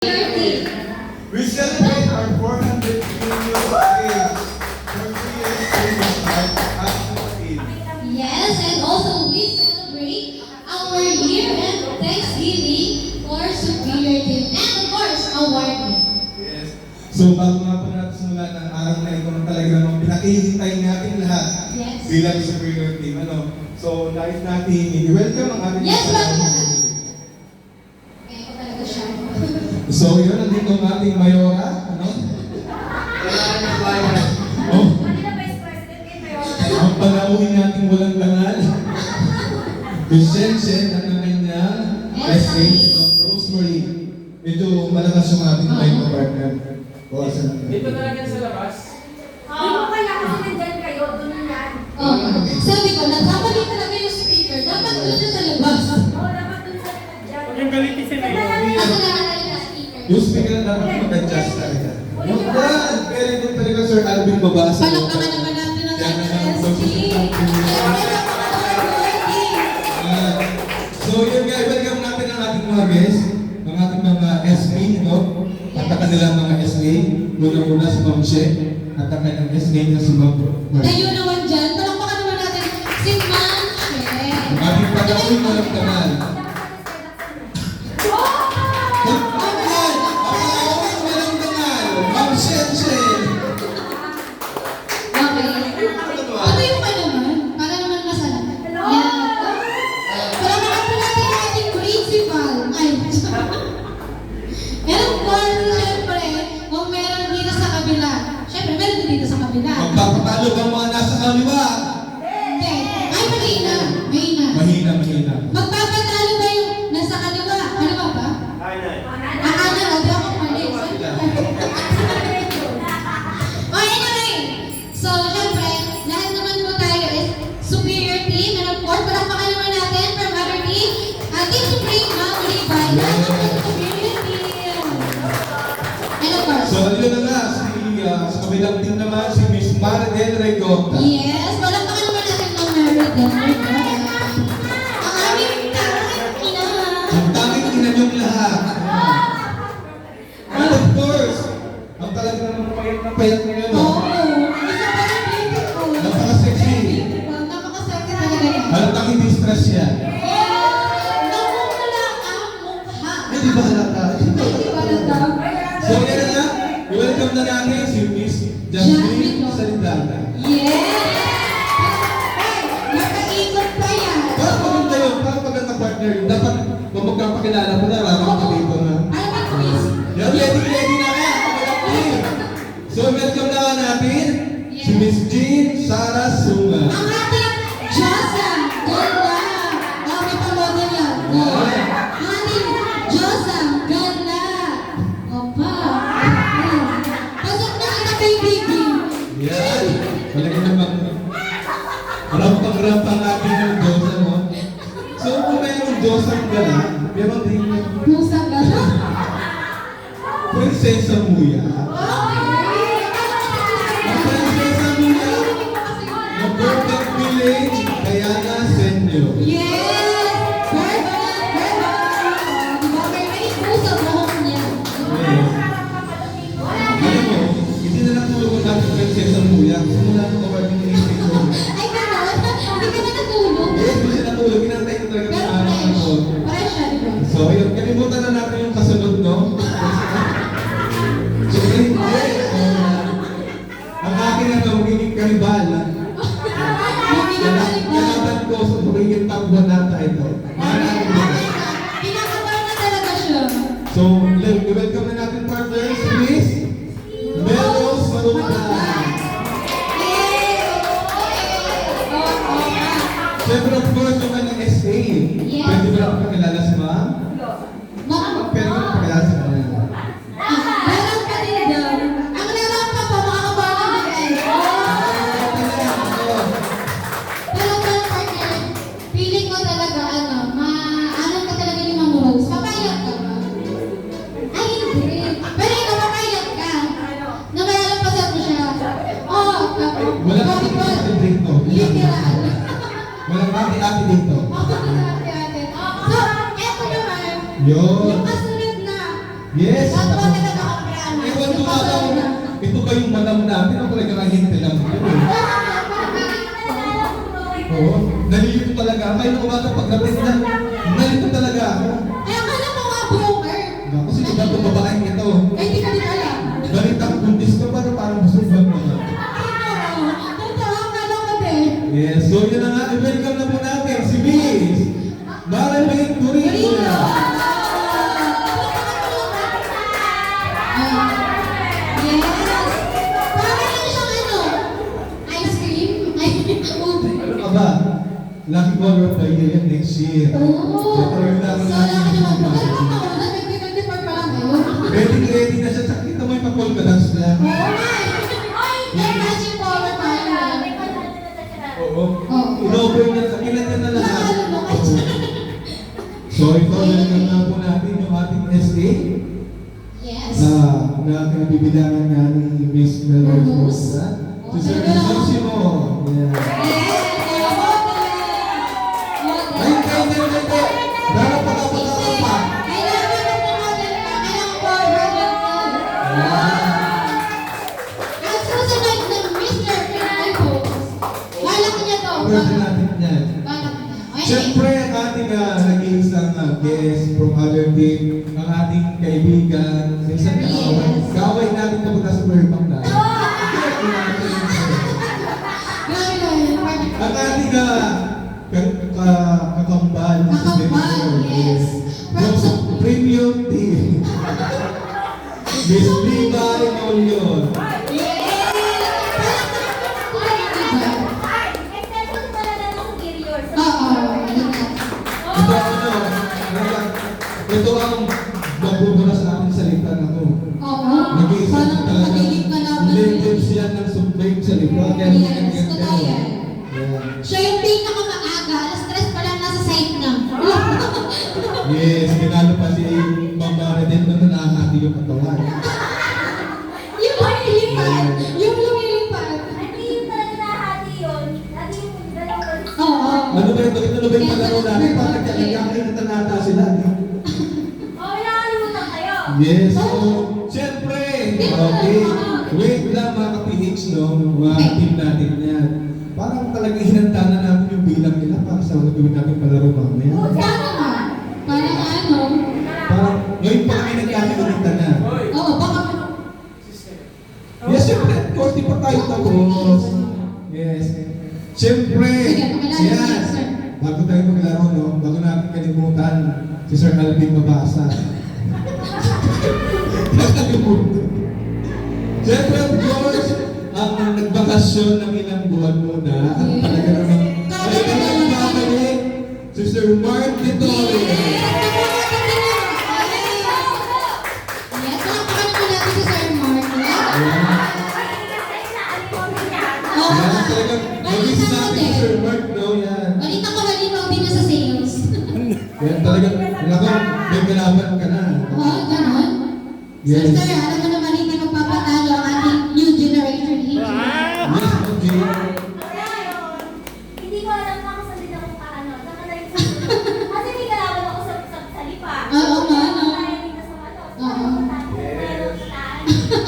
We celebrate our 400 million days. For 3 years, we start at 15. Yes, and also we celebrate our year-end Thanksgiving for Superior Team and of course, awarding. Yes. So, bago nga pa natin simulan ang araw na ito ng talaga namang pinakihintay natin lahat Yes. bilang Superior Team. So, nais natin i-welcome ang ating Yes, mga welcome. Kaya ko talaga siya. So, yun, nandito ang ating Mayora. Oh, ang panauhin natin walang langal. Vicenzen at ang kanyang SA, Rosemary. Medyo malakas yung ating mic partner. Bawasan natin. Dito talaga sa labas. Di mo kaya kasi nandyan kayo, doon yan. Sabi ko, nagkamali talaga yung speaker. Dapat doon siya sa labas. Oo, dapat doon sa dyan. Huwag yung galit si Ako nakakali na speaker. Yung speaker na dapat mag-adjust talaga. Yan! Very good talaga, Sir Alvin Babasa. Palakpakan naman natin ang Yan ating ang SG. So yun guys, welcome natin ang ating mga guests, ang ating mga SB, no? At ang kanilang mga SB, muna-muna si Ma'am She, at ang kanyang SB na si Ma'am Mark. Tayo naman dyan. Palakpakan naman natin si Ma'am She. Ang ating pag-awi walang kanal. Pagkakas! Ang pag-awi walang kanal! Ma'am She! Okay. Patuyo ka naman. Para naman masala. Yan. Palakpakan po natin ang ating principal. Ay. And of course, syempre, kung meron dito sa kabila. Syempre, meron din dito sa kabila. Magpapatalo ang mga nasa kaliwa. Hindi. Ay, mahina. Mahina. Mahina. Magpapatalo ba yung nasa kaliwa? Ano ba? Akala, wag ako mali. Oh, anyway. So, syempre, lahat naman po tayo is superior team. And of course, palakpakan naman natin from other team. Team Supreme, Ma'am Ribay. Lahat naman superior team. And of course, So yun na nga, sa kabilang team naman, si Miss Maridel Regota. yes, palakpakan naman natin ng Meredith. Ang aming tanging ina. Ang tanging ina niyong lahat. And of course, ang talaga namang payat na payat ngayon. Oo. Isa pa rin beautiful. Napaka-sexy. Beautiful. Napaka-sexy talaga yan. Halatang hindi stress yan. Namumula ang mukha. Ay, di ba halata? Hindi ba nata? So yan na nga, i-welcome na natin si Miss Jasmine Salidana. Yes! Ay, nakaikot pa yan. Para maganda yun, para maganda partner yun. Dapat, kung magkapakilala mo na, alam mo dito na. Ano ba quiz? Yan, ready na nga. So welcome na nga natin si Miss Jean Sara Sunga. Ang ating Diyosa. Ganda. May pamodel yan. Ang ating Diyosa. Ganda. Opa. Pasok na kita kay baby. Yan. Talaga namang rampang-rampang ating yung Diyosa mo. So kung mayroong Diyosa ang gala, meron din yung Musa ganda. Prinsesa Muya. Ang Prinsesa Muya ng Perfect Village, Diana Senyo. Yes! Perfect! Perfect! Diba? May puso buhok niya. Alam mo, hindi na natulog ang ating Prinsesa Muya. Simula nung award ng isip ko. Ay, gano'n? Hindi ka na natulog? Eh, hindi siya natulog. Inantay ko talaga ng araw na ito. Fresh siya, diba? So, ayun, kalimutan na natin yung kasunod, no? So, hindi. Ang akin na ito, magiging karibal. Kalaban ko sa magiging top 1 nata ito. Pinakabar na talaga siya. So, welcome na natin partners, si Miss Melos Maruta. Siyempre, of course, yung kanyang SA. Yes. Pwede ba ako pakilala sa ma'am? Pwede ko pakilala sa kanila. Meron pa din daw. Ang meron pa po, mga kabahan na guys. Pero partner, feeling ko talaga, maalam ka talaga ni Ma'am Rose. Papayag ka ba? Ay, hindi. Pero ikaw, papayag ka. Na may alampasan mo siya. Wala kang ate dito. Literal. Walang ate dito. Ako na ate. So, eto naman. Yun. Yung kasunod na Yes! Ba't ba talaga ang brand? Ewan ko nga daw, ito ba yung madam natin o talaga kahinte lang ito? Oo, nalilito talaga. Kaya nung umaga pagdating na, nalilito talaga ako. Ay, akala mo nga broker. Ako, sino ba itong babaeng ito? Ay, hindi ka din alam. Balitang buntis ka pa, parang busog ba naman? Totoo, akala ko din. Yes, so yun na nga, i-welcome na po natin si Miss Maribel Torino. Yes. Parang lang siyang ano, ice cream. Ay, ube. Ano ka ba? Lucky Color of the Year yan next year. Oh. So, parang naman So, natin laki yung naman po. mga Pero kung ako, 2024 pa lang ngayon. ready na siya. Tsaka kita mo yung pa-polka dance niya. Oh my! May magic power tayo. Oo. Oo. Inover niya, sakilan niya na lahat. Naalala mo kasi. So, ito, welcome na po natin yung ating SA. Yes. Na kinabibilangan nga ni Miss Melody Rosa. Si Sir Simo. Yeah. Ay, hindi. Dapat pa. Pwede natin yan. Siyempre, ang ating nag-iisang guest from other team, ang ating kaibigan, sa isang kaway natin kapag sa Burbank na. Ang ating kakambal, from Premium Team, Miss Levi Molion. Ito ang magbubura sa aking salita na to. Nag-iisang talaga. Legends yan ng sublime salita. Yes, totoo yan. Siya yung pinakamaaga, alas 3 pa lang nasa site na. Yes, pinalo pa si Mama Redem na nakakati yung katawan. Yung lumilipad. Yung lumilipad. Oo. Ano ba ito? Ito ba yung palaro natin? Bakit kaya nata sila? Yes, so, siyempre, okay, wait lang mga ka-PH, no, mga team natin yan. Parang talagang hinanda na natin yung bilang nila para sa mga gawin natin palaro mamaya. Paano nga? Parang ano? Parang, ngayon pa kami nagkakalitan na. Oo, baka... Yes, siyempre, 40 pa tayo tapos. Yes. Siyempre, Sige, pakilala yan. niyo, sir. Bago tayo maglaro, no, bago natin kalimutan, si Sir Alvin Mabasa. Nakalimutan. Siyempre, of course, ang nagbakasyon ng ilang buwan muna, at talaga naman, ay nagbabalik, si Sir Mark Vittorio. Yes, palakpakan naman natin si Sir Mark. Oo. Yan, talagang, mag-isa natin si Sir Mark, no, yan. Balita ko halimaw din na sa sales. Yan, talagang, may kalaban ka na. Oo, ganon. Yes. Sister, alam mo naman hindi magpapatalo ang ating new generation here. Yes, okay. Hindi ko alam na ako sa din ako paano. Kasi may kalaban ako sa lipa. Oo nga, no? Oo.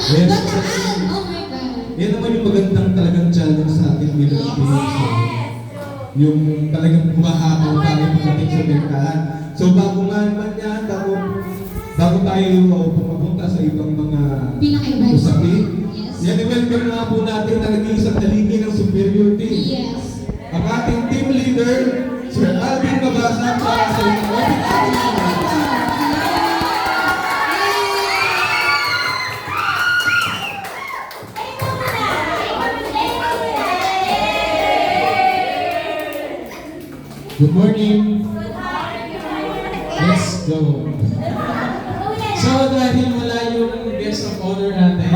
Yes. Bataan! Oh my God. Yan naman yung magandang talagang challenge sa atin bilang PH. Yung talagang humahabol tayo pagdating sa bentahan. So bago man yan, bago tayo pumapunta sa ibang mga Pinaka-iba. usapin, Yes. yan i-welcome nga po natin na nag-iisang taligi ng superior team. Yes. Ang ating team leader, Sir Alvin Mabasa, para sa inyo. Good morning. Let's go. So dahil wala yung guest of honor natin,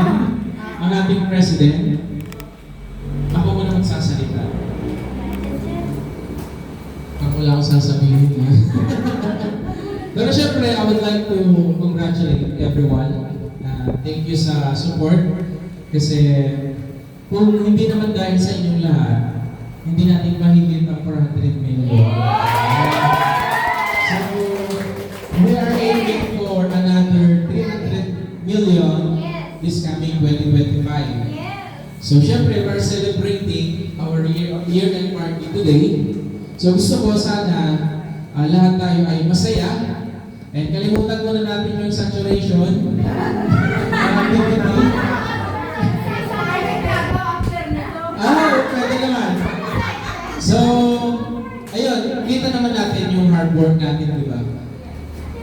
ang ating president, ako muna magsasalita. Ako wala akong sasabihin niya. Pero syempre, I would like to congratulate everyone. Thank you sa support. Kasi kung hindi naman dahil sa inyong lahat, hindi natin mahigit ang 400 million. So, we are aiming for another 300 million Yes. this coming 2025. Yes. So, syempre, we're celebrating our year-end party today. So, gusto ko sana lahat tayo ay masaya. And kalimutan muna natin yung saturation. Pwede naman. So, ayun, kita naman natin yung hard work natin, di ba?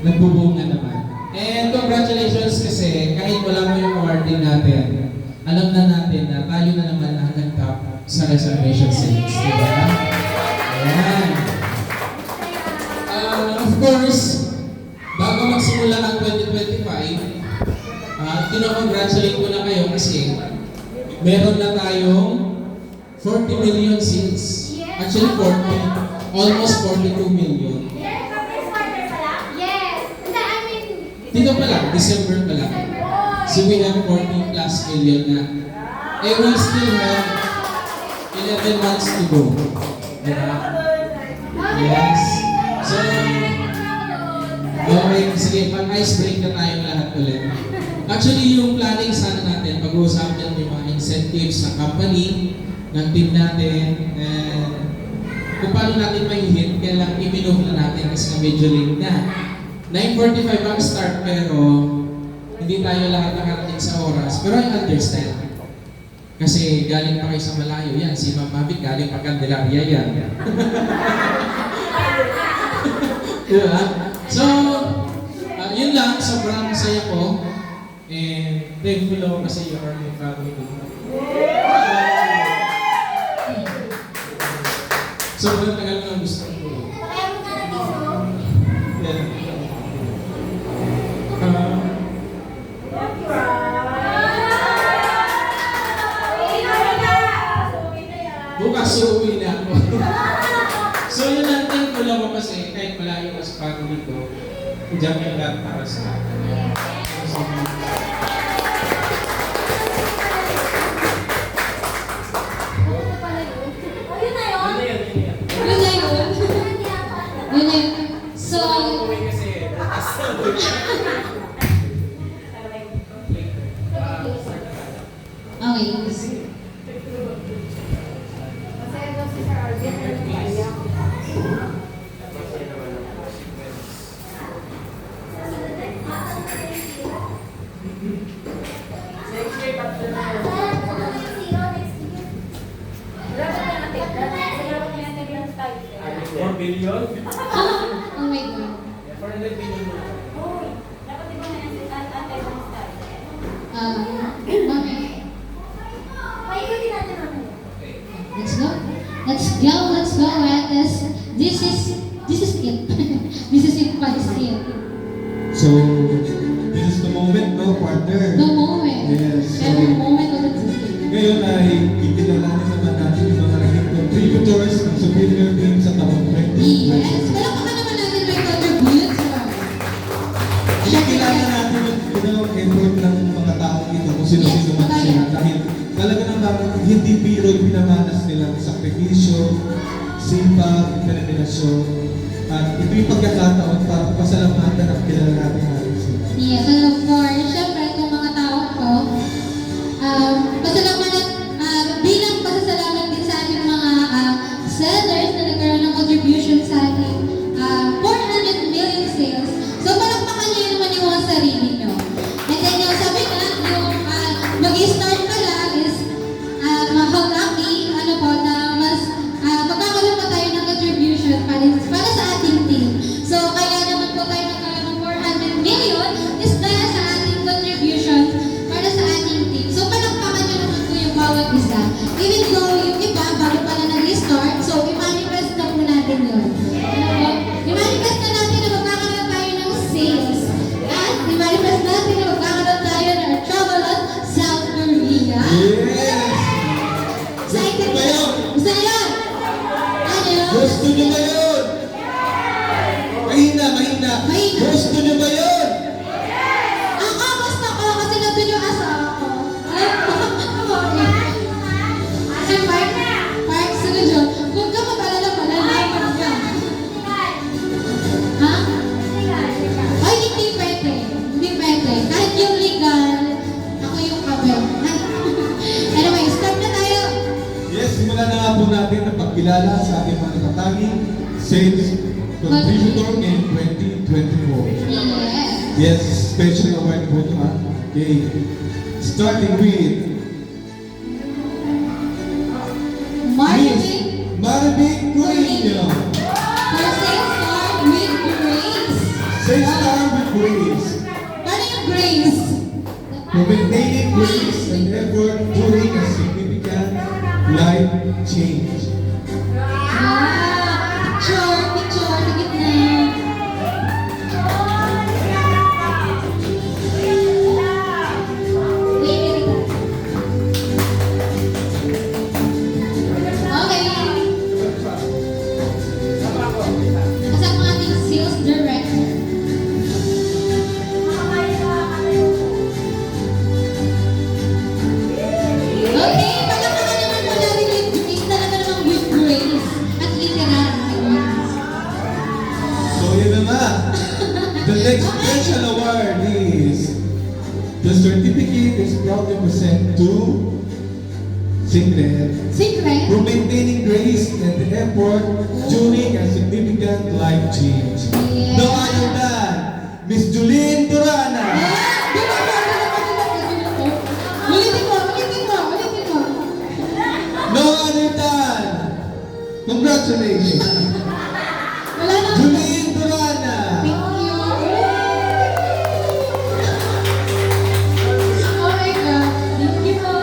Nagbubunga naman. And congratulations kasi kahit wala mo yung awarding natin, alam na natin na tayo na naman ang nag-top sa reservation sales, di ba? Ayan. Of course, bago magsimula ang 2025, kino-congratulate ko na kayo kasi meron na tayong 40 million sales. Actually, 40. Almost 42 million. Yes. This quarter pa lang? Yes. Hindi, I mean, Dito pa lang, December pa lang. So we have 40 plus million na. Eh, we still have 11 months to go. Diba? Yes. So, okay, sige, pag-ice break na tayong lahat ulit. Actually, yung planning sana natin, pag-uusapan yung mga incentives sa company, ng team natin, and kung paano natin may hit, kaya lang i-move na natin kasi medyo late na. 9:45 ang start pero hindi tayo lahat nakarating sa oras. Pero I understand. Kasi galing pa kayo sa malayo yan. Si Ma'am Mavic galing pa Candelaria yan. Diba? So, yun lang. Sobrang saya ko. And thankful ako kasi you are my family. Sobrang tagal ko ang gusto ko. kaya mo na nag-iso. Bukas uuwi na ako. So yun lang, thankful ako kasi kahit malayo ka sa family ko, diyan yung lahat para sa akin. So, Yun na yun. Yun na yun. Yun na yun. So, okay. $4 billion? Oh my God. 400 billion. Okay. Let's go. Let's go. Let's go, Ates. This is it. This is it, pa. This is it. So, this is the moment, no, partner? The moment. Yes. So, Every moment of existence. ngayon ay ikinalanin naman natin yung mga naging contributors ng Superior Team sa taong 2020. Yes. Palakpakan naman natin may contribute. Ikilala natin yung effort ng mga taong ito kung sino-sino man sila. Dahil talaga naman hindi biro yung pinamanas nilang sakripisyo, sipag, determinasyon. At ito yung pagkakataon para pasalamatan at kilala natin natin sila. Yes, and of course, syempre itong mga tao ko, pasalamat bilang pasasalamat din sa ating mga sellers na nagkaroon ng contribution sa ating 400 million sales. So, palakpakan niyo naman yung mga sarili nyo. And then, yung sabi nga, yung mag-start pa lang is how lucky, ano po, na mas magkakaroon pa tayo ng contribution para sa ating team. So, kaya naman po tayo nagkaroon ng 400 million is dahil sa ating contribution para sa ating team. So, palakpakan nyo naman po yung bawat isa. Even though yung iba, bago pala nag-start, so, i-manifest na po natin yun. Ano po? I-manifest na natin na magkakaroon tayo ng sales. At i-manifest natin na magkakaroon tayo ng Travelot South Korea. pagkilala sa ating mga natatanging sales contributor in 2024. Yes. Yes, special award po ito. Okay. Starting with Marketing Maribig Guillo. for Sales Star with Grace. Say star with grace. Paano yung Grace? For maintaining grace and effort during a significant life change. Picture sa gitna. Okay. Kasama ang ating sales director. Okay, palakpakan naman po natin yung Grace. Talaga namang with Grace. At literal na Grace. So yun na nga. The next special award is the certificate is proudly present to Secret Secret? for maintaining grace and effort during a significant life change. Yeah. No other than Miss Julene Durana. Ulitin mo. No other than, congratulations, Wala na. Julene Durana. Thank you. Oh my God. Thank you po.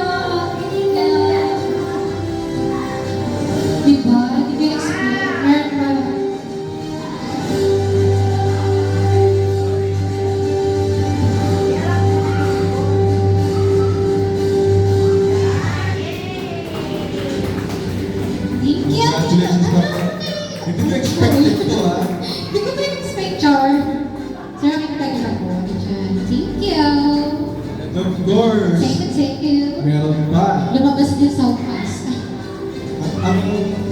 Diba? Hindi ko expect. Meron pa. Thank you. Congratulations pa. Hindi ko expected to ha. Hindi ko pa expect, Char. Sir, may tagal ako. Diyan. Thank you. And of course, Thank you. meron pa. Lumabas din sa upas. Ang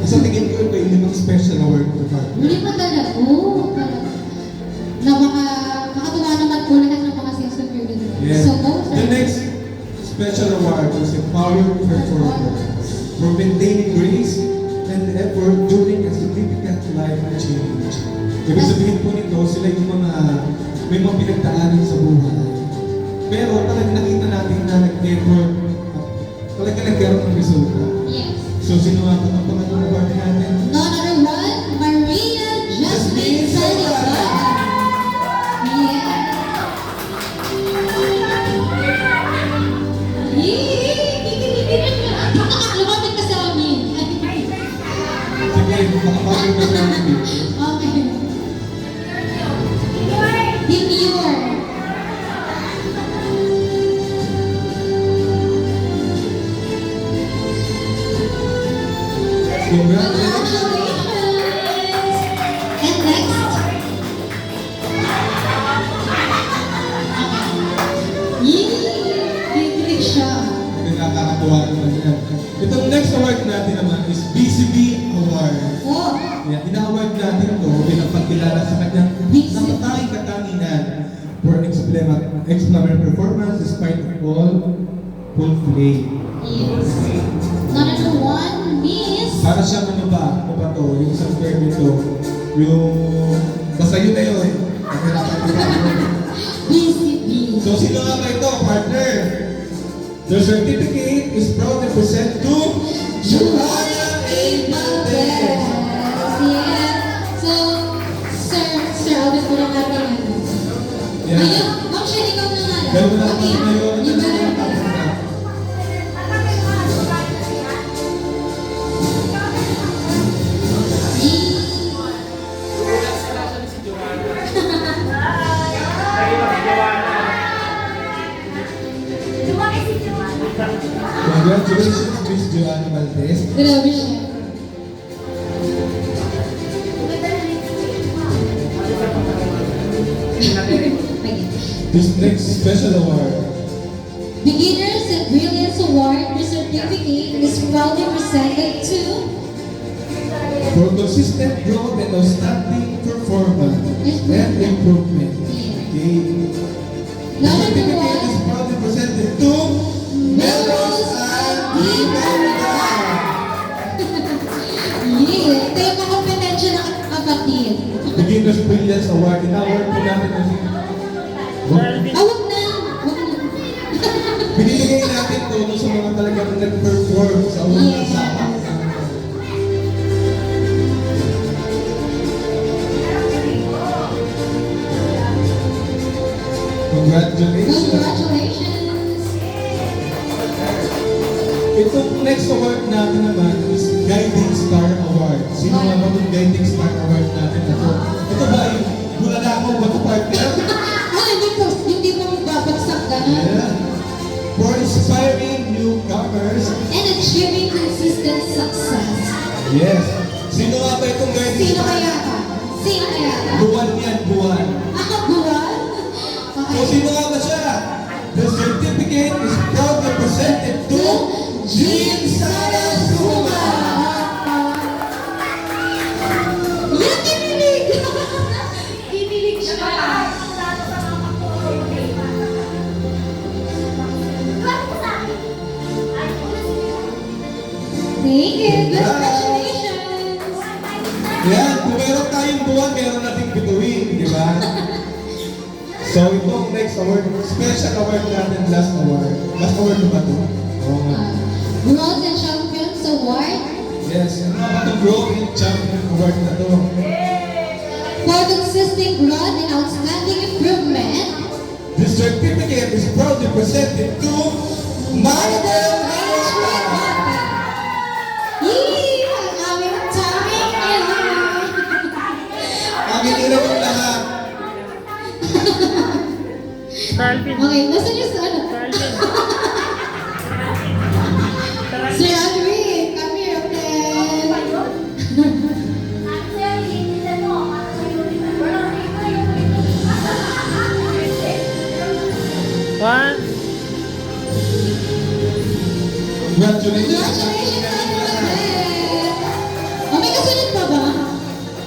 sa tingin ko ay limang special award to Carter. Huli pa talaga. Oo. Na makatuwa naman po lahat ng mga sales contributors. Yes. So, go, sir. The next special award is Empowered Performer for maintaining grace and effort during a significant life change. Ibig sabihin po nito, sila yung mga may mga pinagdaanan sa buhay. Pero talagang nakita natin na nag-effort, talaga nagkaroon ng resulta. Yes. So sino nga ang pangalan award natin? None other one, Maria Jasmine Saliba. Yeah. Lumapit ka sa amin. Sige, makapagod na sa akin. Okay. Demure. Congratulations! And next. Kikilig siya. Hindi nakakatuwa naman yan. Itong next award natin naman is BCB Award. Oh, Yeah, ina-award natin ito bilang pagkilala sa kanyang BCB. nakatanging katanginan for exemplary performance despite of all full play. yes. None other one, Miss. Para siya ano ba to, yung isang term nito, yung, basta yun na yun. BCB. So sino nga ba ito, partner? The certificate is proudly present to Joanna A. Valdez. Yeah. So, sir, audit ko lang natin yan. Yeah. Ayun, Ma'am Shen, ikaw na nga lang. Dalawa na Okay. ngayon. Iba na rin. Congratulations, Miss Joanna Valdez. Grabe siya. This next special award Beginners and Brilliance Award, the certificate is proudly presented to for consistent growth and outstanding performance and improvement. Okay. The None other certificate one, is proudly presented to Melrose and Di Merida. talagang nag-perform sa unang Yes. sapak. Congratulations! Congratulations! Itong next award natin naman is Guiding Star Award. Sino nga ba itong Guiding Star Award natin na to? Ito ba yung Bulalakaw ba ito partner? Hindi po babagsak ganun. Yeah. For inspiring newcomers. And achieving consistent success. Yes. Sino nga ba itong Guiding Sino Star? kaya ka? Sino kaya ka? Buwan yan, buwan. Ako, buwan? So Okay. sino nga ba siya? The certificate is proudly presented to Jean Sarasuma. Yan, kinilig! Kinilig siya. Thank you. Congratulations! Yan, kung meron tayong buwan, meron nating bituin, di ba? So itong next award, special award natin, last award. Last award na ba ito? Oo nga. World and Champions Award Yes, ano nga ba itong Growth and Champion Award na to? for consistent growth and outstanding improvement. The certificate is proudly presented to Maribel Reyes. Yee! Ang aming timing yun! Kami nila yung lahat. Okay, nasa niyo sa ano? Sir Aldrin, come here, please. One. Congratulations. Congratulations, Aldrin! Oh, may kasunod pa ba?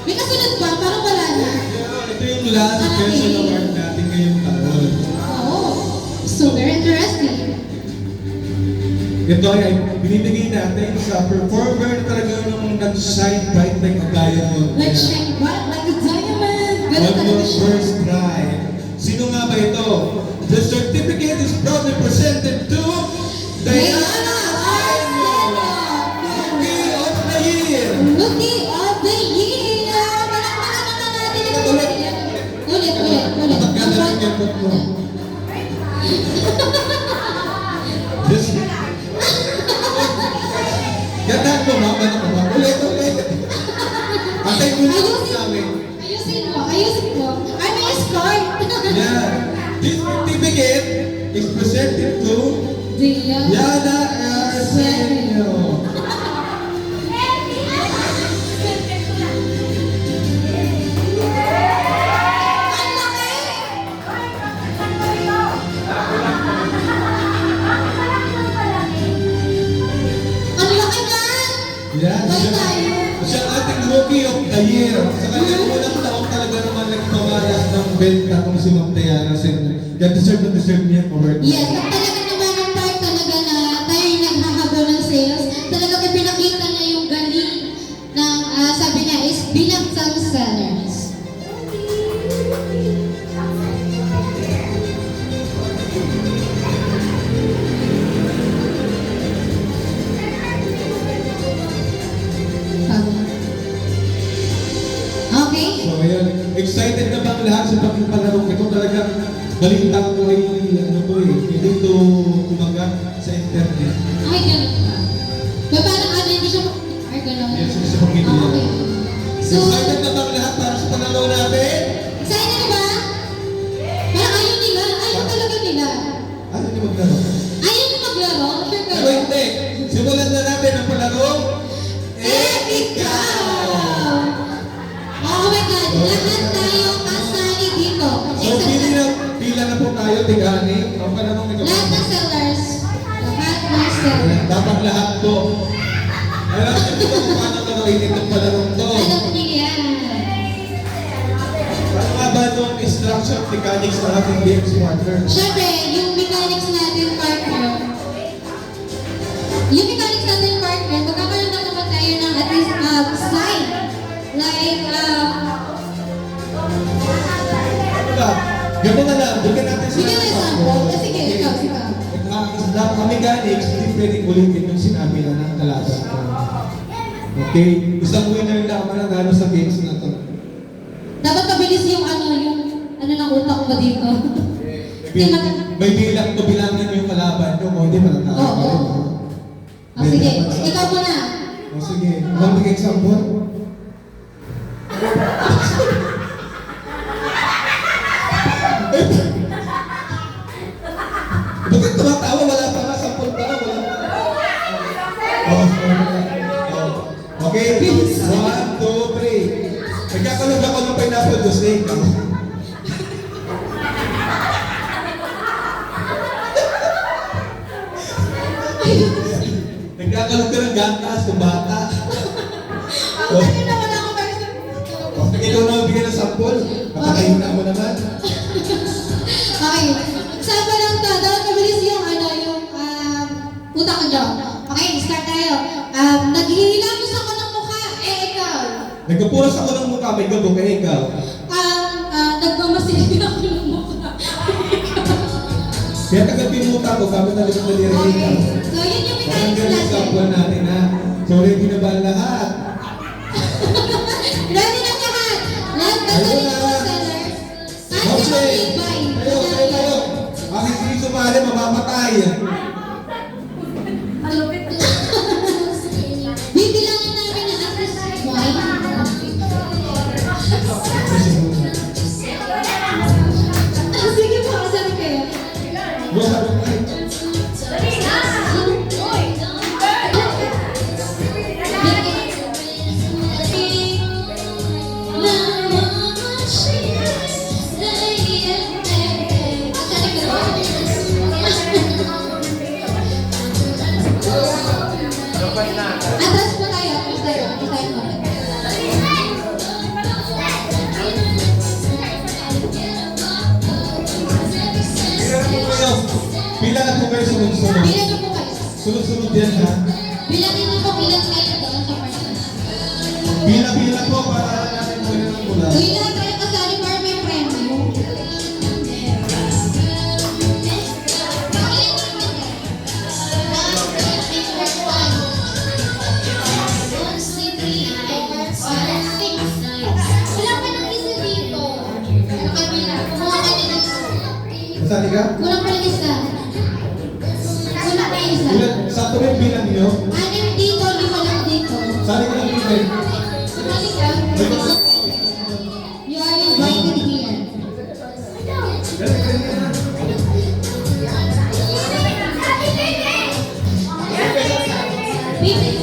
May kasunod pa? Parang wala na. Ito yung last special award natin ngayong taon. Oh, super interesting. Ito ay binibigay natin sa performer na talaga nung nag-shine bright like a diamond. Like shine bright like a diamond. Ganun On talaga your siya. first try. Sino nga ba ito? The certificate is proudly presented to Diana Arnio, Rookie of the Year. Rookie of the Year! Palakpakan naman natin ang Ulit. Ulit. Ang ganda ng kembot mo. This... Gandaan mo, mama na mama. Ulit. Antay mo na ako sa amin. Ayusin mo. Ay, may escort. Yeah. This certificate is presented to Yana Arsenio. Ang laki! Ang laki nga! Yeah. Balik tayo. Siya ang ating Rookie of the Year. Sa kanyang unang taon talaga naman nagpamalas ng benta kung si Ma'am Diana Arsenio. Kaya deserve niya ang award. Yes, at talaga naman ang part talaga na tayo yung naghahabol ng sales, talaga pinakita niya yung galing ng, sabi niya is bilang some sellers. Okay? So ayan, excited na bang lahat sa pagpapalarong ito talaga balita ko ay ano to eh, hindi to kumagat sa internet. Ay, ganun ba? Ba, parang ano, hindi siya ay, ganun. Yes, hindi siya pag-media. Okay. So, Excited na bang lahat para sa panalaw natin? excited na ba? Parang ayaw nila. Ayaw talaga nila. Ano ni maglaro? Ayaw nyo maglaro? Sure Pero kayo? hindi, simulan na natin ang palarong Ikaw! Oh my God, lahat tayo kasali dito. So pila na po tayo, tigani. Ang palarong ito. Lahat ng sellers. Lahat ng sellers. Dapat lahat to. Alam niyo po kung paano laruin itong palarong to. Alam niyo yan. Ano nga ba itong instruction mechanics ng ating BX partner? Siyempre, yung mechanics natin partner. Yung mechanics natin partner, magkakaroon na naman tayo ng at least slide. Like, Diba? Ganun na lang, bigyan natin sila bigyan ng ng sample. Sige, ikaw. Nag-aakis na kami mechanics, hindi pwedeng ulitin yung sinabi na ng kalaban ko. Okay? Isang winner lang mananalo sa games na to. Dapat mabilis yung ng utak ko ba dito? May bilang to bilangin yung kalaban nyo, kung hindi mananalo Oo. ka rin. Oh, sige, ikaw muna. O sige, one big example. Bakit tumatawa? Wala pa nga, sample pa nga, wala. Oh, okay, 1, 2, 3. Nagkakalog ako ng pineapple juice, eh. Nagkakalog ka ng gatas, ng bata. Ako kanina wala ako version. Ikaw na magbigay ng sample. Napakain na mo naman. Okay. Sample lang to. Dapat mabilis yung utak ko dyan. Okay, start tayo. Naghihilamos ako ng mukha. Ikaw. Nagkapuras ako ng mukha, may gabok, eh ikaw. Nagmamasilin ako ng mukha. Kaya tagapin mo ko, gamit na rin na Okay. So, yun yung Parang mechanics ganun natin. sample natin, ha? So, ready na ba ang lahat? Ready na lahat. Lahat na Ayun galing na. po, sellers. Kahit Okay. sa mag-ibay. Tayo. Ang hindi sumali, mamamatay. Malupit. Bibilangin namin na at least one. Sige po, asan kayo? Go, sabi ko, ay, Dali na. Uy. Atras po tayo, atras tayo. Atras tayo po. Pila na po kayo sunod-sunod. Bilang niyo po kayo. Sunod-sunod yan, ha? Bilangin niyo po ilan kayo doon sa person. Pila po para natin mo rin ang mula. Uy, lahat kayo kasali para may premyo. Wala pa nang isa dito. Ano kabila? Kumuha ka din ng Masali ka? Kulang pa lang isa. Kulang pa isa. Ilan, sakto ba yung bilang nyo? Anim dito, lima lang dito. Sali ka ng bilang. Sumali ka. You are invited here. Baby.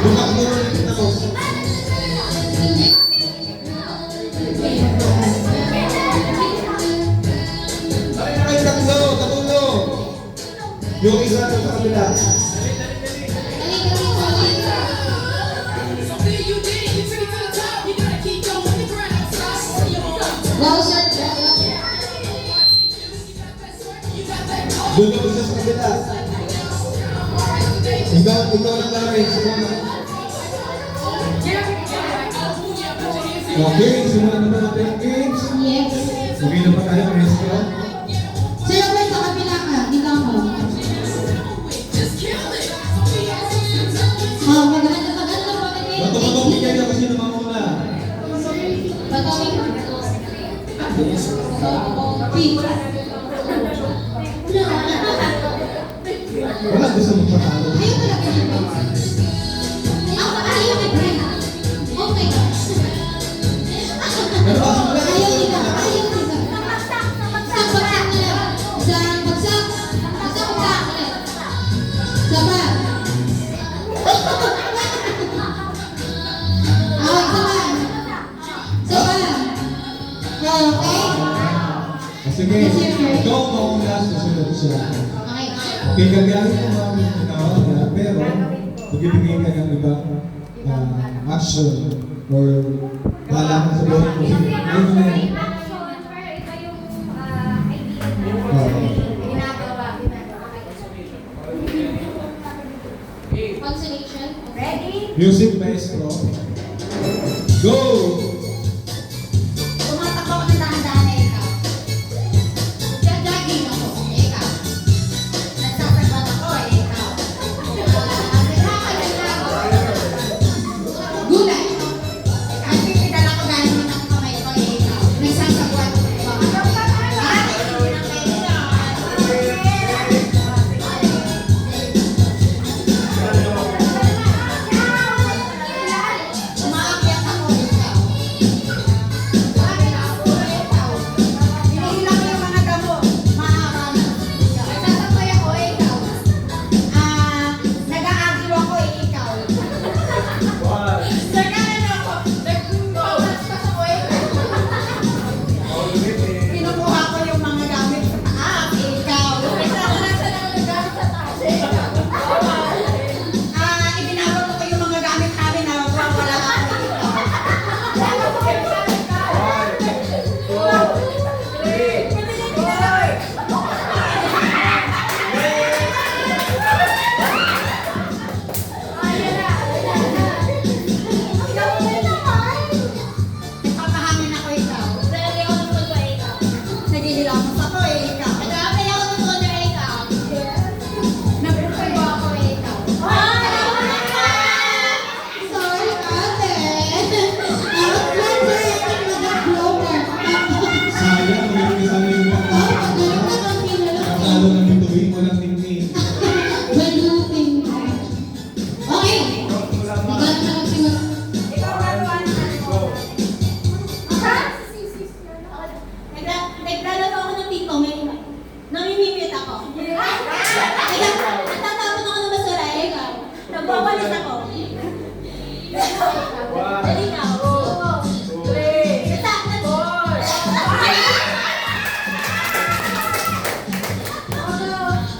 Lumakbo na rin ako. Sali na kayo tatlo. Yung isa doon sa kabila. Wow, sir. Doon yung isa sa kabila. Ikaw lang Lawrence. Okay, simulan naman natin ang games. Yes. Okay na ba tayo, Maestro? Sir Robert, sa kabila ka. Dito ako. Maganda po. Bato-bato bigay na kasi naman muna. Batawin. Pete. Wala gusto magpatalo. Ayaw talaga dito. Ayaw ni Brent. Okay. Pero wala Ayaw nila. Ayaw nila. Namagsak. Bagsak na lang. Isang bagsak. Bagsak ulit. Sama. Sama. Okay. Sige, ikaw mauna, susunod siya. Okay. Okay, gagahin mo namin ikaw, pero magbibigay ka ng ibang action or bahala ka sa buhay mo. Yung Ano na yan? action, pero iba yung idea. Oo. Ginagawa. Consolation. Ready? Music maestro. Go! Tumatakbo ako ng dahan-dahan na ikaw. Jogging ako. Ikaw. Nagsasagbat ako ikaw. Nagkakalat ako. Gulay. Nagpipidal ako dahil mo ng kamay ko ikaw. Nagsasagwan. Umaakyat ako ikaw. Hinihilang ko yung mga damo. Maaral. Nagsasabay ako ikaw. Nag-aagyo ako ikaw. Nagkanan ako. Nagpapaspas ako ikaw. Kinukuha ko yung mga gamit sa taas ikaw. Nagsasanasan ako ng gamit sa taas ikaw. Ibinabot ko yung mga gamit namin na wala ako ikaw. Nagpapahangin ako ikaw. Nagihilamos ako ikaw. Nagpupuyo ako ikaw. Sorry, ate. Mag-blower. Sayang, kung hindi kasama yung mga Nakatalo ng bituin, walang tingin. Baluting. Okay. Ikaw na magsimula. Naglalaro ako ng ping pong ngayon. Namimimit ako. Natatapon ako ng basura ikaw. Nagwawalis ako. Dali ka.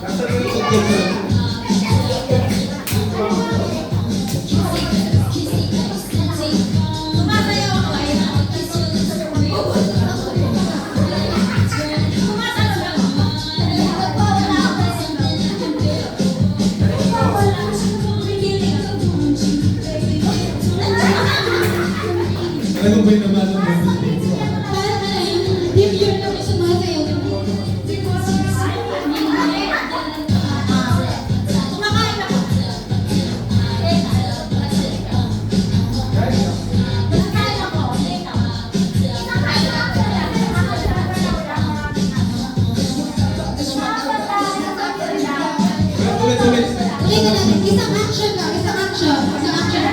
Nasa lusot ko sa... Sumasayaw ako ikaw. Sumasayaw ako. Ano ba yung naman ng boses dito? Parang ano yun, deep yun na may sumasayaw. Kumakain ako. Kumakain ako. Ulit, ulit. Ulit na natin. Isang action ka. Isang action. Isang action.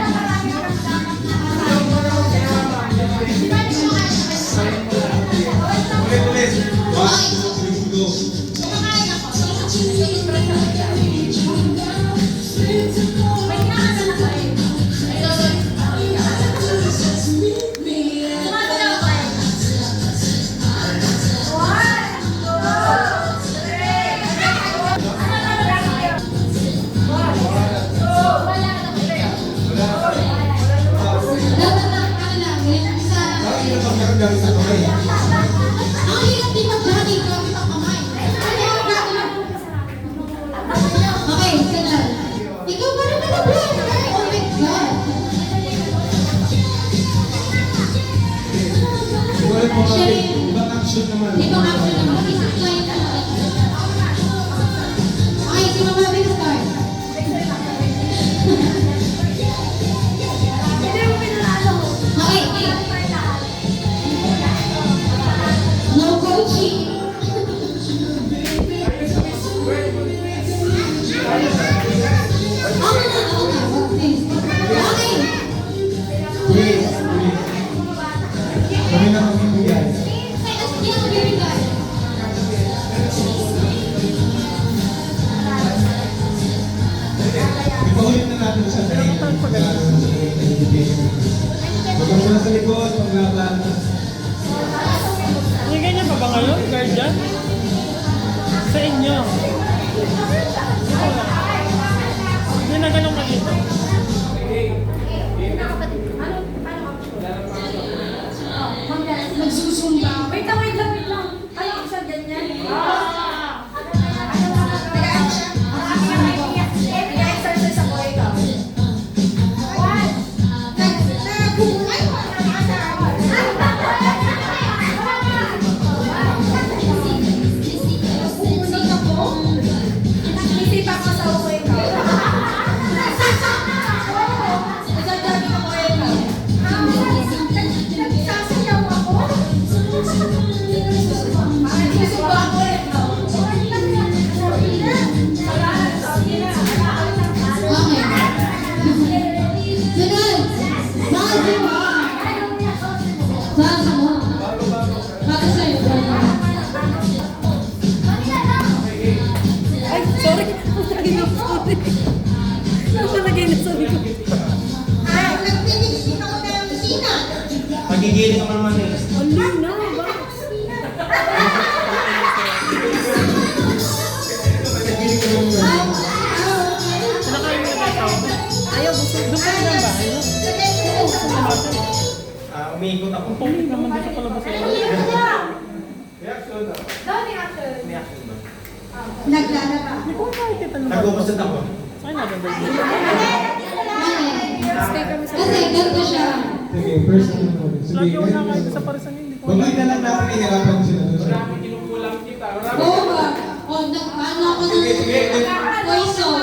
Ulit, ulit. 1, 2, 3, go. Kumakain ako. May kinakasan ako ikaw. Sumasayaw ako Dapat na, ano lang, isa. Parang yun ang pagkakagamit sa kamay. Ang hirap din mag-jogging gamit ang kamay. Ano yung gagawin? Okay, sandal. Ikaw pa rin nag-blower. Oh my God. Ulit mo kami. Ibang action naman. Ibang action naman. Isang line na lang. Okay, si Mama Big start. Okay, no coaching. Okay na, okay. Okay. Please, please. Kami na kami bigyan. Kaya sige na magbibigay. Ipaulit na natin sa sarili. Huwag muna sa likod, paglaban. May ganyan pa ba ngayon, guardian? Sa inyo. Hindi na ganun dito. Magsusumba. Wait lang. Ay, isa ganyan. Nag-exercise ako ikaw. Ah, nagtitigsin ako ng sina. Magigiling ka naman eh. Ayaw, gusto. Doon pa rin ang bahay mo. Umiikot ako. Pumi naman dito sa labas. Reaction na. Dami action. Reaction na. Naglalaba. Hindi ko makikita na. Nag-uusad ako. Saan na ganda dito? Kasi ganito siya. Sige, first ano mo. Sige, Lagi wala ngayon, kahit sa parisan hindi ko. Pagay na lang natin ihirapan sila doon. Oo ba? O, nag-ano ako ng Sige, sige. poison.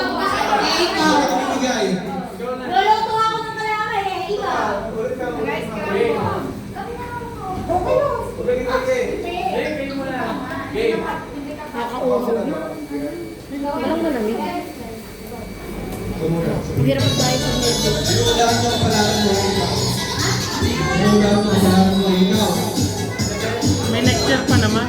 Eh, ikaw. Ibigay. Luluto ako ng malaki eh. Ikaw. Guys, kami mo. Kami na ako. Okay lang. Walang malamig. Sumura. Hirap tayo sa medyo. Sinulaan mo ang palaran mo ikaw. Sinulaan mo ang palaran mo ikaw. May next year pa naman.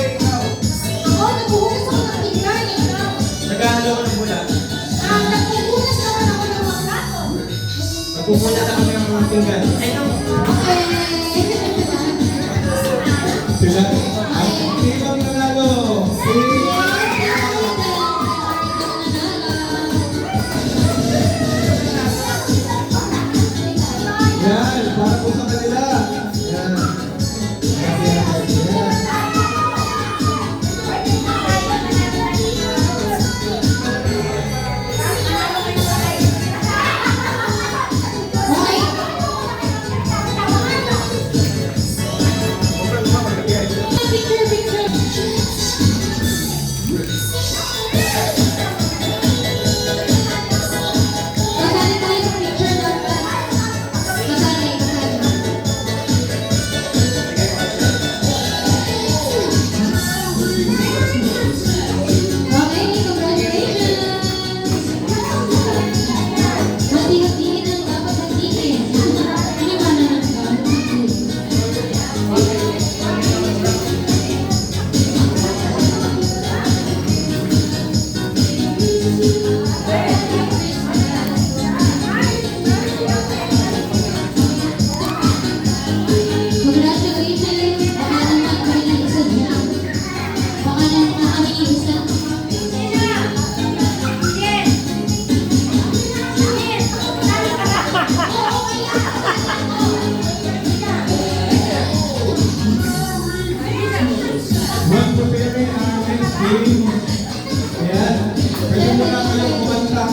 Ako, naghuhugas ako ng pinggan. Nag-ano ako ng bulan. Naghuhugas naman ako ng mga plato. Nagpupunta na kami ng mga tinggan. Ay, no. Okay. Sila. Ang ibang nanalo. Yan, para po sa kanila. Yan. Yan, yan, yan. Okay. Picture, picture. Kasali tayo sa picture dapat. Kasali, kasali. Okay, congratulations! Hati-hatiin ang dapat hatiin. Ano ba na Congratulations! Baka naman kami isa dyan. Baka naman kami isa. One preparing our next game. Ayan. Pwede mo na kayong kumanta.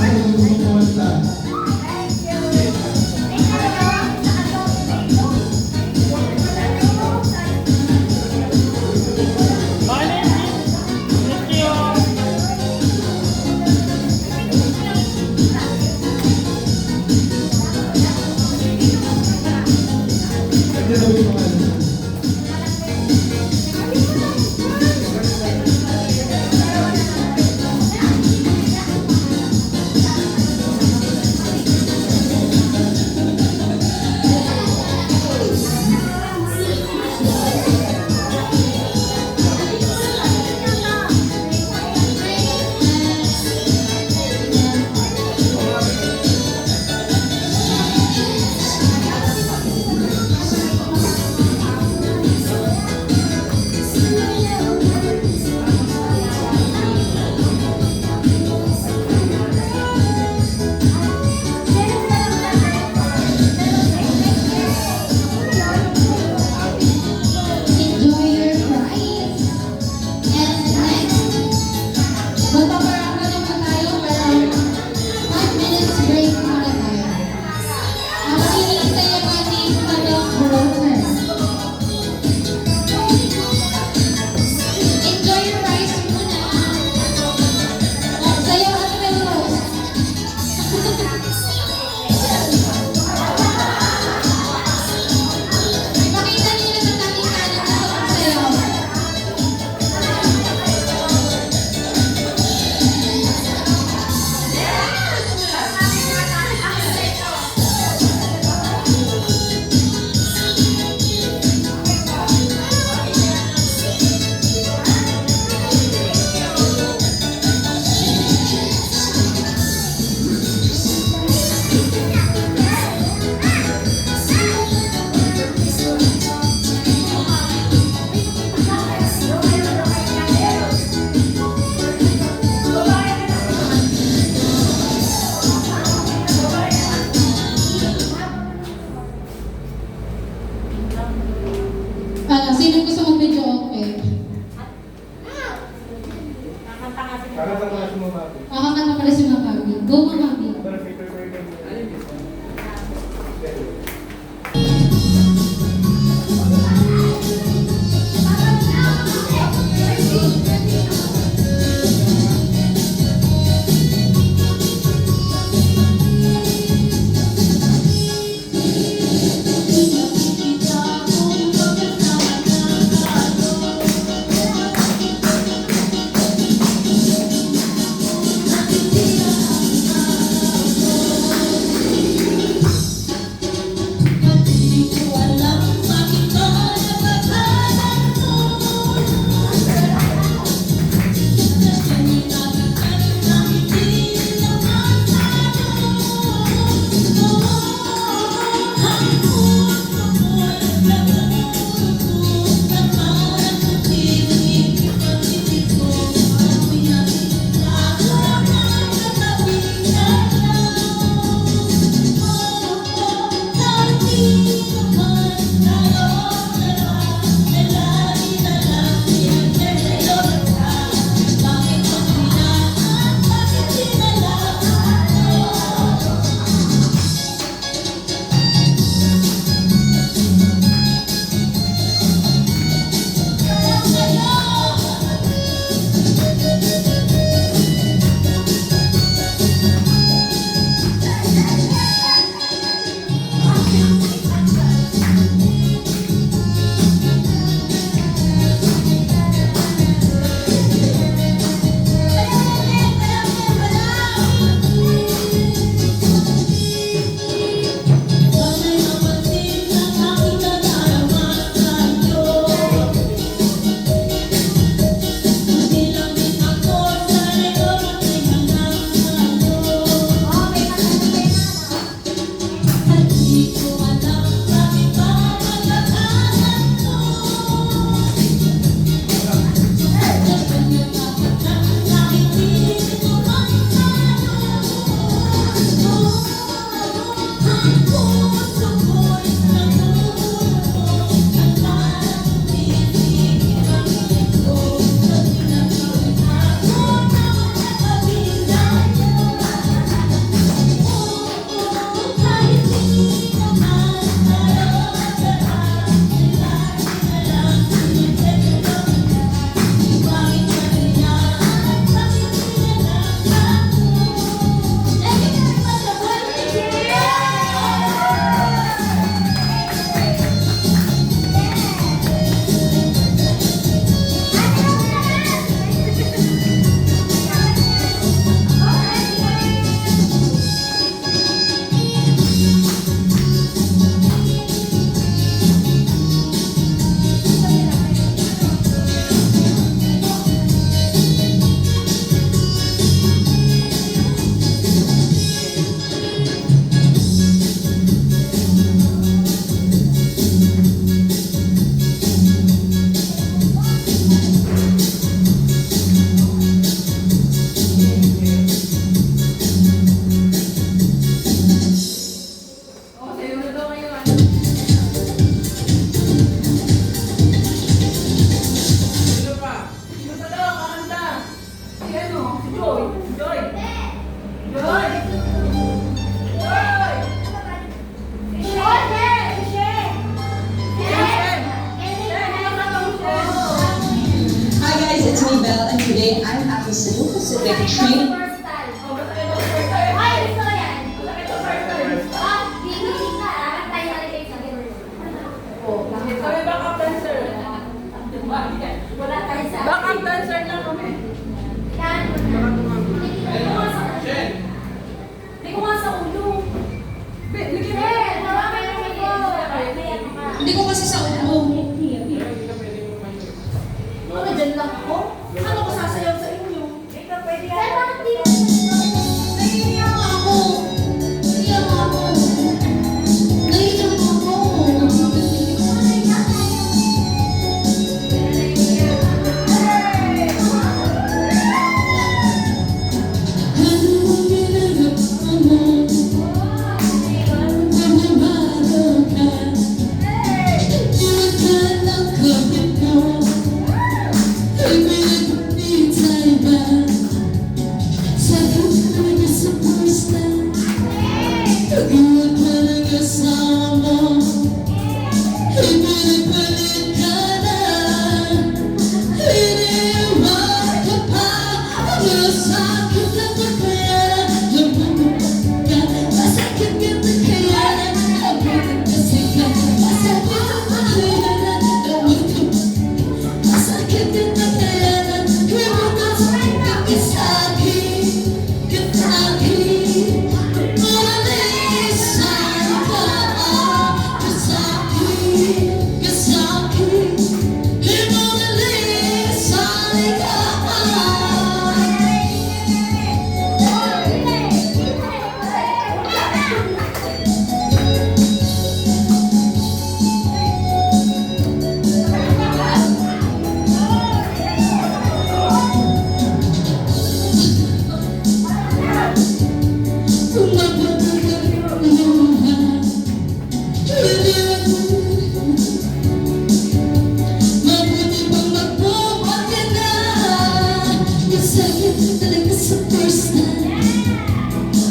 pala si Mamabi. Go, Mamabi.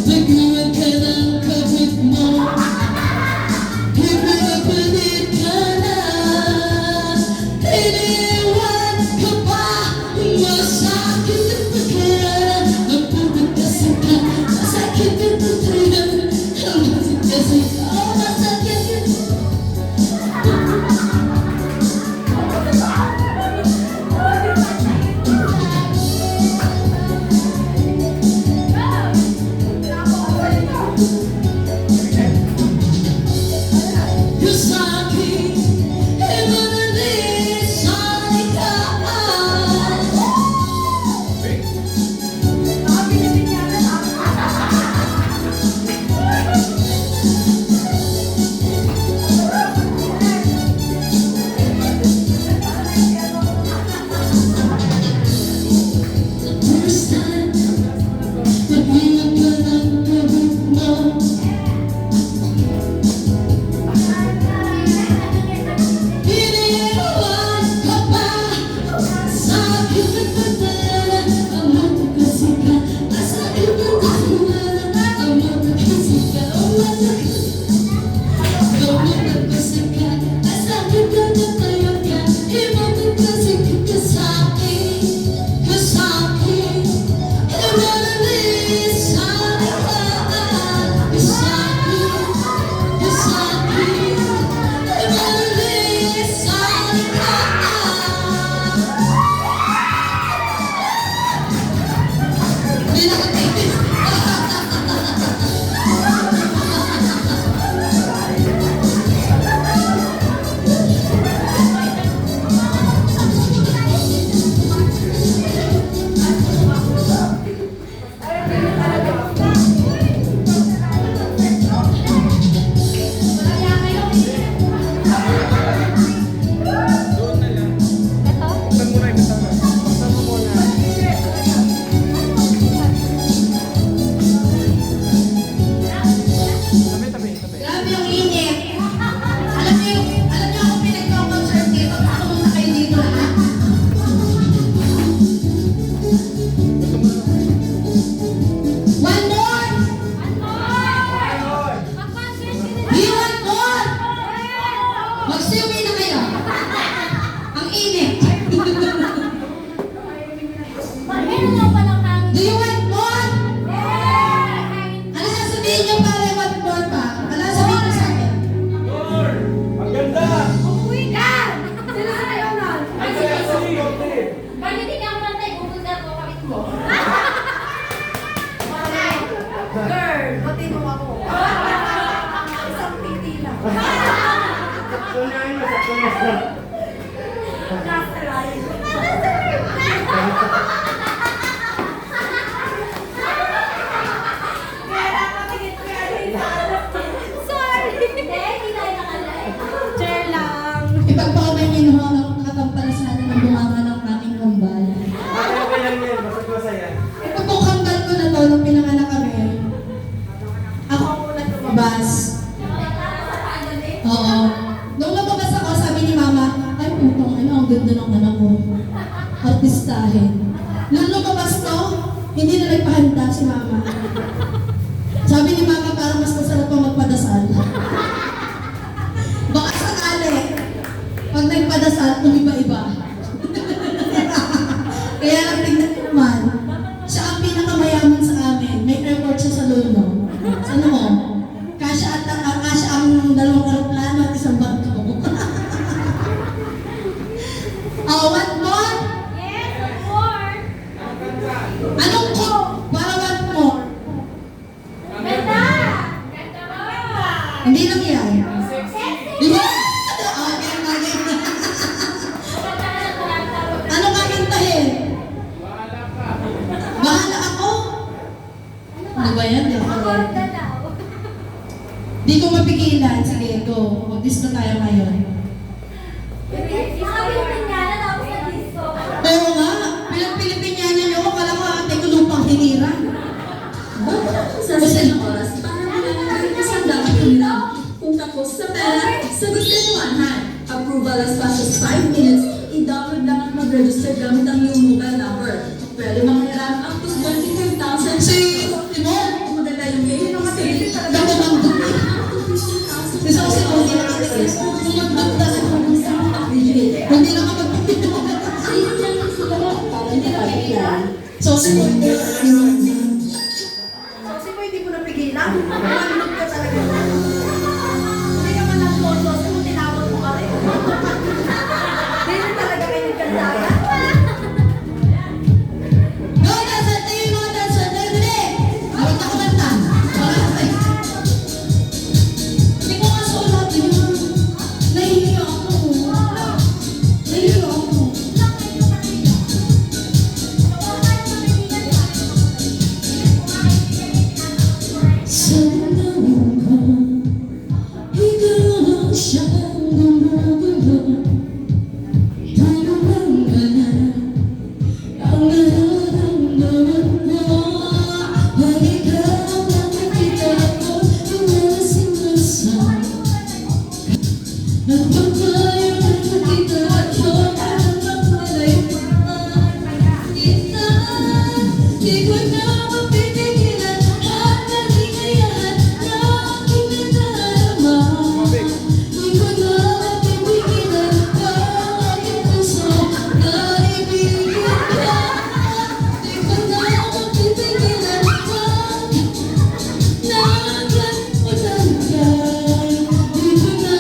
Nagluwag ka ng kabit mo, ibinabalik ka na. Iniwan ka pa, masakit ang pagkaran. Ang pagkakasal ka, masakit ang pagkaran. Ang pagkakasal ka, oh, masakit ang Yung sa'kin, iba na din sa likaan. First time, naghilang ka ng kabit mo. Iniwan ka pa, sakit ang pagkaran. Ang matagasi ka, masakit ang pagkaran. Ang matagasi ka, ang matagasi ka, masakit ang pagkaran ka. Imatagasi ka sa akin, ka sa akin. Iba na din sa likaan, ka sa akin, ka sa akin. Iba na din sa likaan. Hindi na ka-tigis. Grabe yung init. Alam niyo ako pinagko-concert dito. Ako na kayo dito lahat. One more! Do you want more? Magsiuwi na kayo. Ang init. Do you want more? Ano sasabihin niyo para want more pa? Ano sasabihin niyo sa akin? Maganda! Girl, pati mo ako. Isang titi lang. Tunahin mo sa tunas na. Nasa line. Kaya patigit ko yan. Sorry. Hindi tayo nakalive. Chair lang. Ipagpakamay niyo ang katampalasanan ng bunganga ng aking kambal. Okay lang yan, basta masaya. Ito pong kambal ko na to, nung pinanganak kami. Ako ang unang lumabas. Oo. Nung lumabas ako, sabi ni mama, ay putong ano, ang ganda ng anak ko. Artistahin. Nung lumabas to, hindi na nagpahanda si mama. Sabi ni mama, parang mas masarap pa magpadasal. Baka sakali, pag nagpadasal, umiba-iba. Kaya lang tignan niyo naman, siya ang pinakamayaman sa amin. May airport siya sa Luno. Ano mo? Kasya ang dalawang aeroplano at isang bangko. Oh, what more? Anong ko? Para what more? Hindi lang yan. Yeah! Okay, okay. Ano kakantahin? Bahala ako. Ano ba yan? Di ko mapigilan. Sige, go. Mag-disco tayo ngayon. Oo nga. Pinag-Pilipiniana niyo ako. Kala ko ate ko lupang hinira. Sa isang oras, para mananangin ka sa dapat uminom. Kung tapos sa pera, sagot ka niwanan. Approval as fast as 5 minutes. I-download lang at mag-register gamit ang iyong mobile number. Pwede makahiram up to 25,000 Si Timon. Maganda yung Kasi mo hindi mo napigilan. Manlog ka talaga. Hindi ka man lang tosos. Kung tinawag mo ka rin. Hindi na talaga kayo nagkandaya. Go, dancer! Tayo yung mga dancer! Dali, dali! Awit na kumanta! Okay. Hindi ko nga sulat yun. Nahihiyo ako. Nahihiyo ako. Sana mo ikaw ang siyang gumugulo. Tulungan ka na ang nararamdaman mo. Pag ikaw ang nakikita ko, inalasing-lasang. At pag tayo nakikita ko, parang mamalay pa kita. Di ko na mapipigilan at naligayahan na aking nadarama. Di ko na mapipigilan ang aking puso na ibigin ka. Di ko na mapipigilan nagkatulan ka. Di ko na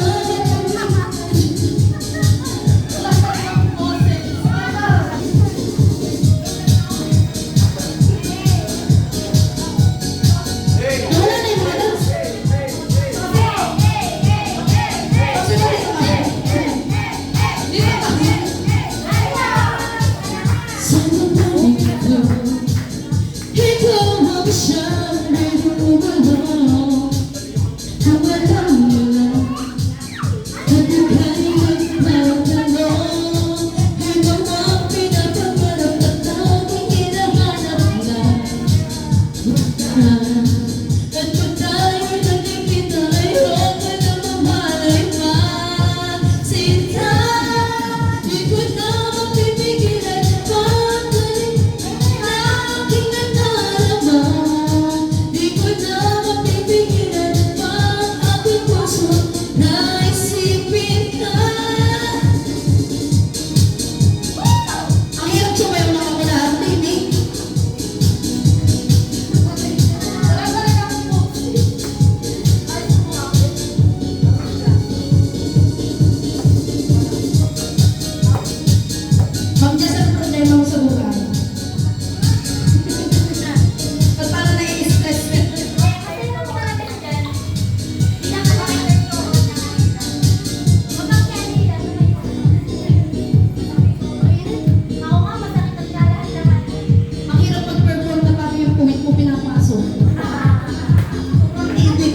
Wala na yung mga dancer. Sana bang ikaw ang siyang nagugulong. Kung alam mo lang at ika'y nagtatanong, ibang ang pinapangarap at tanging hinahanap na. At pag tayo'y nakikita, ayoko na mamalay pa. Sinta, di ko na mapipigilan pagdating na aking nadarama. Di ko na mapipigilan pang aking puso na isipin ka. Ang hirap sumayaw ng ako lahat, baby. Mag-just ang problema mo sa buhay. Ba't parang nai-stress ka? Ang hirap mag-perform na parang yung puwit mo pinapasok. Hindi.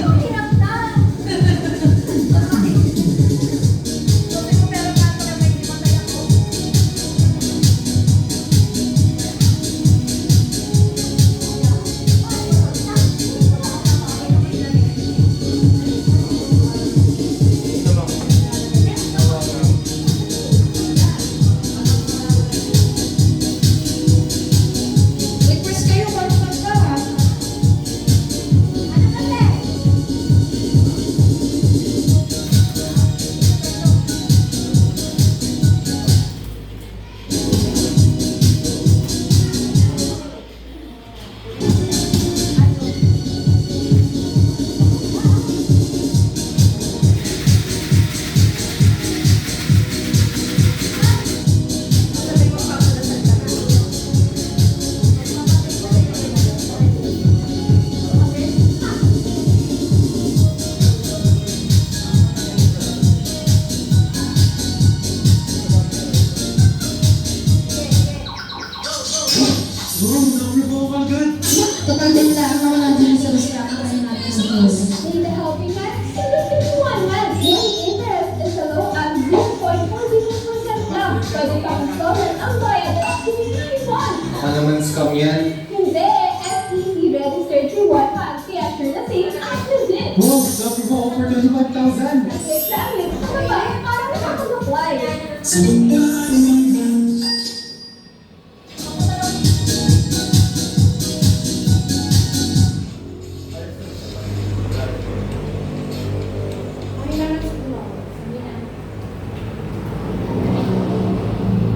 Request kayo, mag-mag ka ha. Total din lang ako natin sa restaurant na natin sa close. In the helping hand, sagutin mo naman. Yung interest is a low at 0.40% lang. Pwede pang installment ang bayad at sinisipan. Baka naman scam yan. Hindi, FTC registered through OnePass. Kaya sure na safe at legit. Oh, sabi mo offer 25,000. Exactly. Ano ba? Parang nakakag-apply.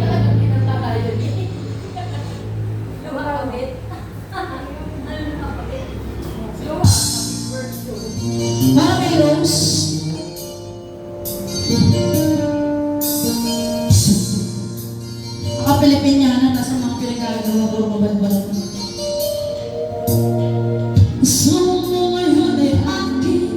Talagang pinatatayo niya. Lumakawit. Para kay Rose. Pilipinyana, nasa mga pinagkagawa ko mabad-bad. Gusto mo ngayon ay akin,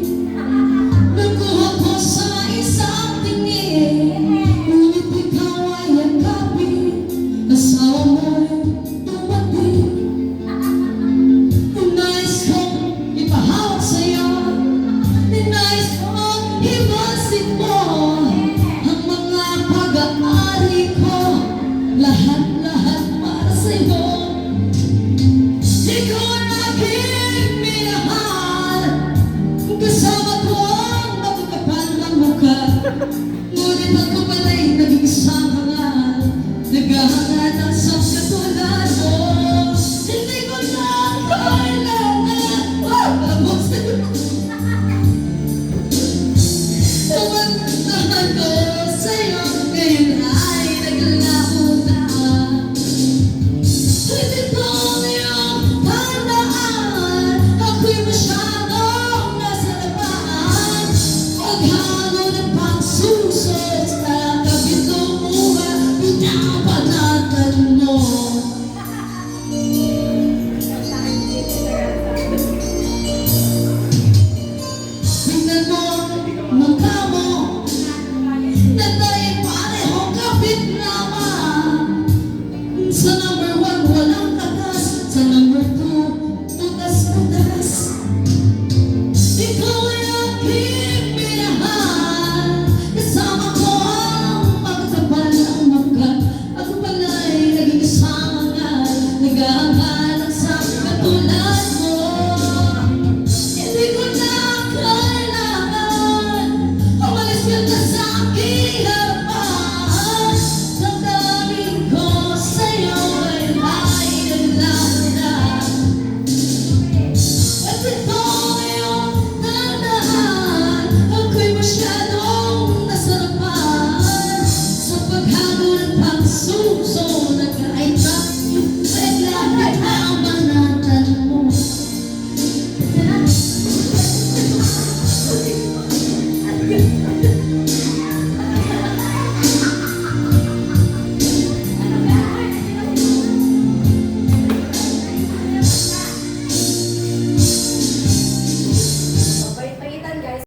nakuha ko sa isang tingin, ngunit ikaw ay yakapin, asawa mo'y dumating. Nais kong ipahawak sa'yo, nais kong